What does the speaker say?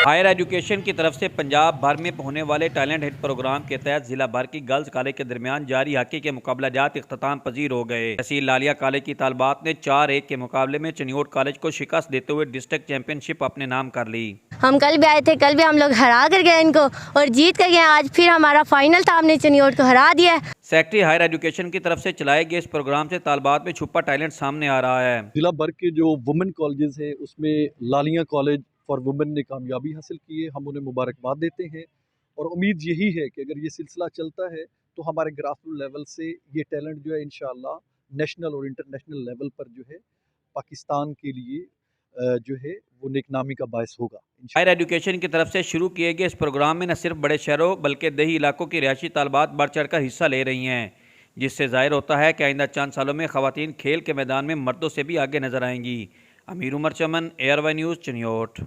Higher education کی طرف سے پنجاب بھر میں ہونے والے ٹیلنٹ ہٹ پروگرام کے تحت ضلع بھر کی گرلز کالج کے درمیان جاری ہاکی کے مقابلہ جات اختتام پذیر ہو گئے۔ تحصیل لالیہ کالج کی طالبات نے 4-1 کے مقابلے میں چنیوٹ کالج کو شکست دیتے ہوئے ڈسٹرکٹ چیمپئن شپ اپنے نام کر لی۔ ہم کل بھی آئے تھے، کل بھی ہم لوگ ہرا کر گئے ان کو اور جیت کر گئے۔ آج پھر ہمارا فائنل تھا، ہم نے چنیوٹ کو ہرا دیا۔ سیکٹری ہائر ایجوکیشن کی طرف سے چلائے گئے اس پروگرام سے طالبات میں چھپا ٹیلنٹ سامنے آ رہا ہے۔ ضلع بھر کے جو وومن کالجز ہیں اس میں لالیہ کالج فار وومن نے کامیابی حاصل کی ہے، ہم انہیں مبارکباد دیتے ہیں اور امید یہی ہے کہ اگر یہ سلسلہ چلتا ہے تو ہمارے گراس روٹ لیول سے یہ ٹیلنٹ جو ہے انشاءاللہ نیشنل اور انٹرنیشنل لیول پر جو ہے پاکستان کے لیے جو ہے وہ نیک نامی کا باعث ہوگا۔ ہائر ایجوکیشن کی طرف سے شروع کیے گئے اس پروگرام میں نہ صرف بڑے شہروں بلکہ دیہی علاقوں کی رہائشی طالبات بڑھ چڑھ کر حصہ لے رہی ہیں، جس سے ظاہر ہوتا ہے کہ آئندہ چند سالوں میں خواتین کھیل کے میدان میں مردوں سے بھی آگے نظر آئیں گی۔ امیر عمر چمن، ایئر وائی نیوز، چنیوٹ۔